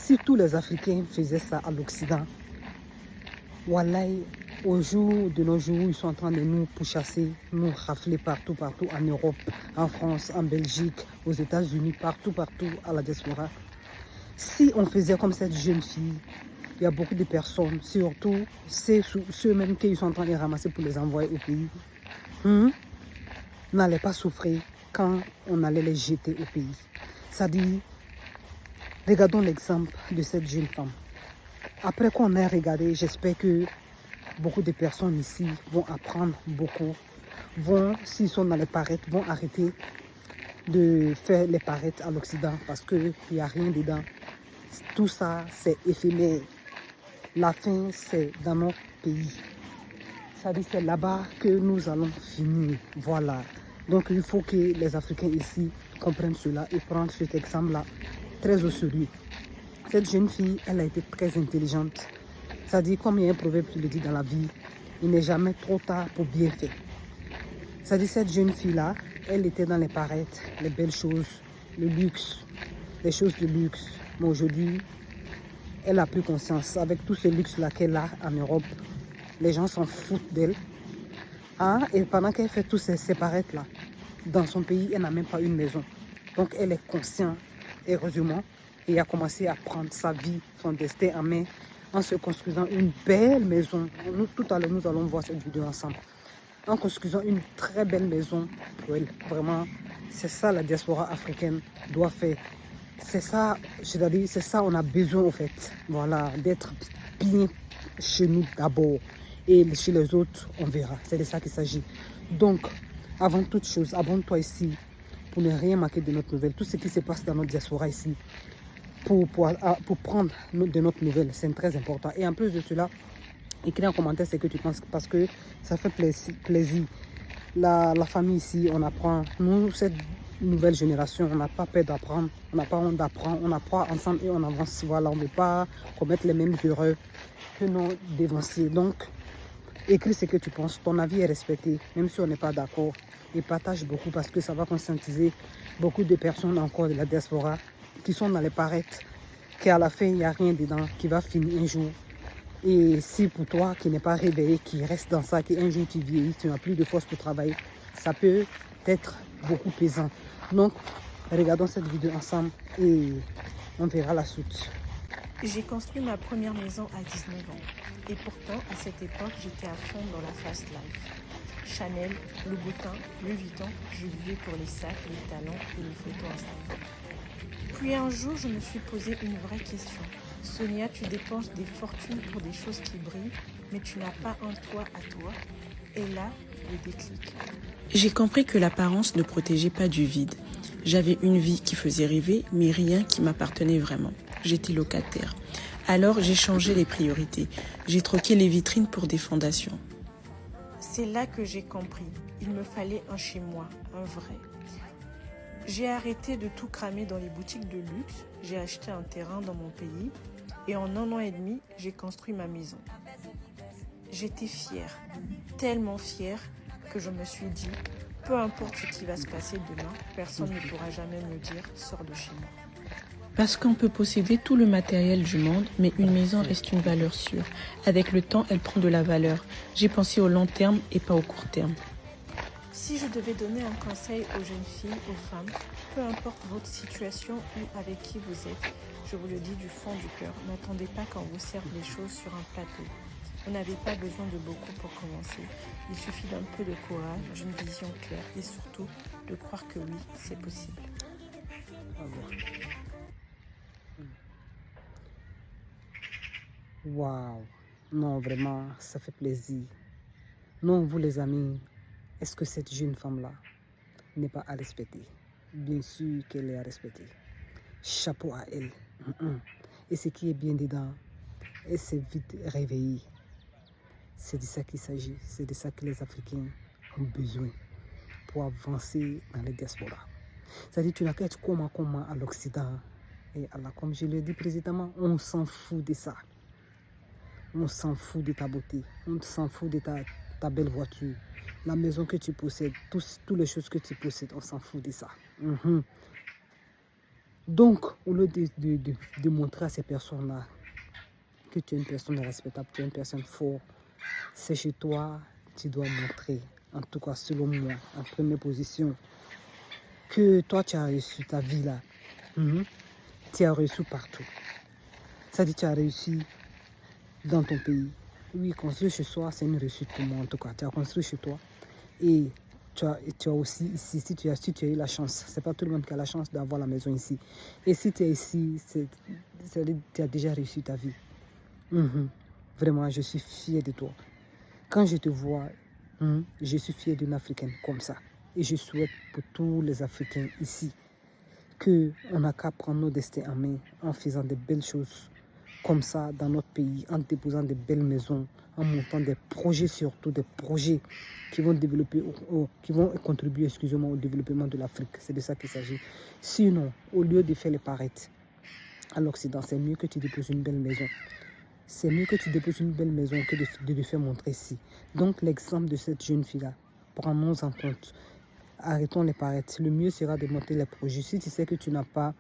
si tous les Africains faisaient ça à l'Occident, wallahi, au jour de nos jours, ils sont en train de nous pourchasser, nous rafler partout en Europe, en France, en Belgique, aux États-Unis, partout à la diaspora. Si on faisait comme cette jeune fille, il y a beaucoup de personnes, surtout ceux même qui sont en train de ramasser pour les envoyer au pays, n'allaient pas souffrir quand on allait les jeter au pays. C'est-à-dire, regardons l'exemple de cette jeune femme. Après qu'on ait regardé, j'espère que beaucoup de personnes ici vont apprendre beaucoup, s'ils sont dans les parettes, vont arrêter de faire les parettes à l'Occident parce qu'il n'y a rien dedans. Tout ça, c'est éphémère. La fin, c'est dans notre pays. Ça dit, c'est là-bas que nous allons finir. Voilà. Donc, il faut que les Africains ici comprennent cela et prennent cet exemple-là très au sérieux. Cette jeune fille, elle a été très intelligente. Ça dit, comme il y a un proverbe qui le dit dans la vie, il n'est jamais trop tard pour bien faire. Ça dit, cette jeune fille-là, elle était dans les parettes, les belles choses, le luxe, les choses de luxe. Mais aujourd'hui, elle a pris conscience. Avec tout ce luxe-là qu'elle a en Europe, les gens s'en foutent d'elle. Et pendant qu'elle fait tous ces parettes-là, dans son pays, elle n'a même pas une maison. Donc, elle est consciente, heureusement, et a commencé à prendre sa vie, son destin en main, en se construisant une belle maison. Nous, tout à l'heure, nous allons voir cette vidéo ensemble. En construisant une très belle maison pour elle. Vraiment, c'est ça la diaspora africaine doit faire. C'est ça, c'est-à-dire, c'est ça on a besoin en fait. Voilà, d'être bien chez nous d'abord. Et chez les autres, on verra. C'est de ça qu'il s'agit. Donc, avant toute chose, abonne-toi ici pour ne rien manquer de notre nouvelle. Tout ce qui se passe dans notre diaspora ici, pour prendre de notre nouvelle, c'est très important. Et en plus de cela, écris en commentaire ce que tu penses parce que ça fait plaisir. La famille ici, on apprend. Nous, cette nouvelle génération, on n'a pas peur d'apprendre, on n'a pas honte d'apprendre, on apprend ensemble et on avance. Voilà, on ne veut pas commettre les mêmes erreurs que nos dévanciers. Donc, écris ce que tu penses. Ton avis est respecté, même si on n'est pas d'accord. Et partage beaucoup parce que ça va conscientiser beaucoup de personnes encore de la diaspora qui sont dans les parettes, qu'à la fin, il n'y a rien dedans, qui va finir un jour. Et si pour toi qui n'est pas réveillé, qui reste dans ça, qui un jour tu vieillis, tu n'as plus de force pour travailler, ça peut être beaucoup pesant. Donc, regardons cette vidéo ensemble et on verra la suite. J'ai construit ma première maison à 19 ans. Et pourtant, à cette époque, j'étais à fond dans la fast life. Chanel, Louboutin, Louis Vuitton, je vivais pour les sacs, les talons et les photos Instagram. Puis un jour, je me suis posé une vraie question. Sonia, tu dépenses des fortunes pour des choses qui brillent, mais tu n'as pas un toit à toi. Et là, le déclic. J'ai compris que l'apparence ne protégeait pas du vide. J'avais une vie qui faisait rêver, mais rien qui m'appartenait vraiment. J'étais locataire. Alors, j'ai changé les priorités. J'ai troqué les vitrines pour des fondations. C'est là que j'ai compris. Il me fallait un chez moi, un vrai. J'ai arrêté de tout cramer dans les boutiques de luxe. J'ai acheté un terrain dans mon pays. Et en 1 an et demi, j'ai construit ma maison. J'étais fière, tellement fière que je me suis dit, peu importe ce qui va se passer demain, personne ne pourra jamais me dire « sors de chez moi ». Parce qu'on peut posséder tout le matériel du monde, mais une maison reste une valeur sûre. Avec le temps, elle prend de la valeur. J'ai pensé au long terme et pas au court terme. Si je devais donner un conseil aux jeunes filles, aux femmes, peu importe votre situation ou avec qui vous êtes, je vous le dis du fond du cœur, n'attendez pas qu'on vous serve les choses sur un plateau. Vous n'avez pas besoin de beaucoup pour commencer. Il suffit d'un peu de courage, d'une vision claire et surtout de croire que oui, c'est possible. Waouh! Non, vraiment, ça fait plaisir. Non, vous les amis, est-ce que cette jeune femme-là n'est pas à respecter? Bien sûr qu'elle est à respecter. Chapeau à elle. Et ce qui est bien dedans, elle s'est vite réveillée. C'est de ça qu'il s'agit. C'est de ça que les Africains ont besoin pour avancer dans les diasporas. C'est-à-dire que tu n'as qu'à être comment à l'Occident. Et Allah, comme je le dis précédemment, on s'en fout de ça. On s'en fout de ta beauté. On s'en fout de ta belle voiture. La maison que tu possèdes, toutes les choses que tu possèdes, on s'en fout de ça. Donc, au lieu de montrer à ces personnes-là que tu es une personne respectable, tu es une personne forte, c'est chez toi, tu dois montrer, en tout cas selon moi, en première position, que toi tu as réussi ta vie là. Tu as réussi partout. Ça dit, tu as réussi dans ton pays. Oui, construire chez soi, c'est une réussite pour moi en tout cas. Tu as construit chez toi et tu as aussi ici, si tu as eu la chance, c'est pas tout le monde qui a la chance d'avoir la maison ici. Et si tu es ici, tu as déjà réussi ta vie. Vraiment, je suis fière de toi. Quand je te vois, je suis fière d'une Africaine comme ça. Et je souhaite pour tous les Africains ici qu'on n'a qu'à prendre nos destins en main en faisant de belles choses comme ça dans notre pays, en déposant de belles maisons, en montant des projets, surtout des projets qui vont développer, qui vont contribuer, excusez-moi, au développement de l'Afrique. C'est de ça qu'il s'agit. Sinon, au lieu de faire les parettes à l'Occident, c'est mieux que tu déposes une belle maison. C'est mieux que tu déposes une belle maison que de le faire montrer ici. Donc, l'exemple de cette jeune fille-là, prenons en compte. Arrêtons les parettes. Le mieux sera de monter les projets. Si tu sais que tu n'as pas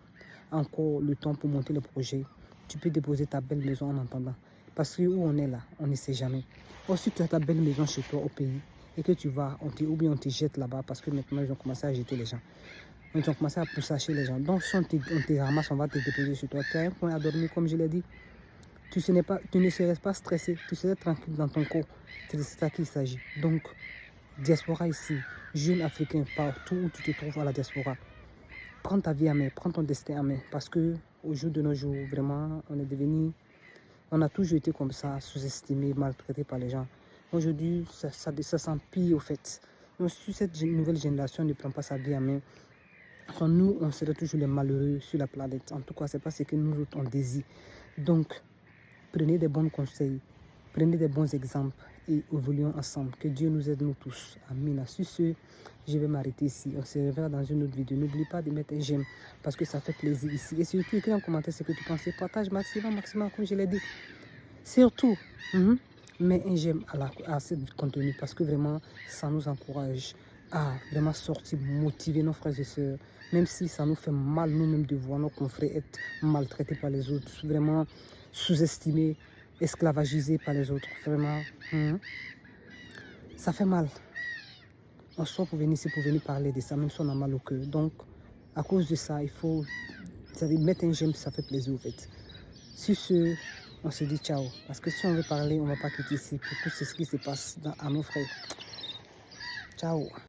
encore le temps pour monter les projets, tu peux déposer ta belle maison en attendant. Parce que où on est là, on ne sait jamais. Or, si tu as ta belle maison chez toi au pays et que tu vas, ou bien on te jette là-bas parce que maintenant ils ont commencé à jeter les gens. Ils ont commencé à poussacher les gens. Donc, si on te ramasse, on va te déposer chez toi. Tu as un point à dormir, comme je l'ai dit. Tu ne serais pas stressé, tu serais tranquille dans ton corps. C'est de ça qu'il s'agit. Donc, diaspora ici, jeune africain, partout où tu te trouves à la diaspora, prends ta vie en main, prends ton destin en main. Parce que au jour de nos jours, vraiment, on a toujours été comme ça, sous-estimé, maltraité par les gens. Aujourd'hui, ça s'empire au fait. Donc, si cette nouvelle génération ne prend pas sa vie en main, nous, on serait toujours les malheureux sur la planète. En tout cas, c'est pas ce que nous autres, on désire. Donc, prenez des bons conseils, prenez des bons exemples et évoluons ensemble. Que Dieu nous aide, nous tous. Amen. Sur ce, je vais m'arrêter ici. On se reverra dans une autre vidéo. N'oublie pas de mettre un j'aime parce que ça fait plaisir ici. Et surtout, écris en commentaire ce que tu penses. Partage maximum, comme je l'ai dit. Surtout, mets un j'aime à ce contenu parce que vraiment, ça nous encourage à vraiment sortir, motiver nos frères et sœurs. Même si ça nous fait mal nous-mêmes de voir nos confrères être maltraités par les autres. Vraiment sous-estimés, esclavagisés par les autres. Vraiment, ça fait mal. On sort pour venir ici, pour venir parler de ça, même si on a mal au cœur. Donc, à cause de ça, il faut mettre un j'aime, ça fait plaisir au fait. Sur ce, on se dit ciao. Parce que si on veut parler, on ne va pas quitter ici pour tout ce qui se passe à nos frères. Ciao.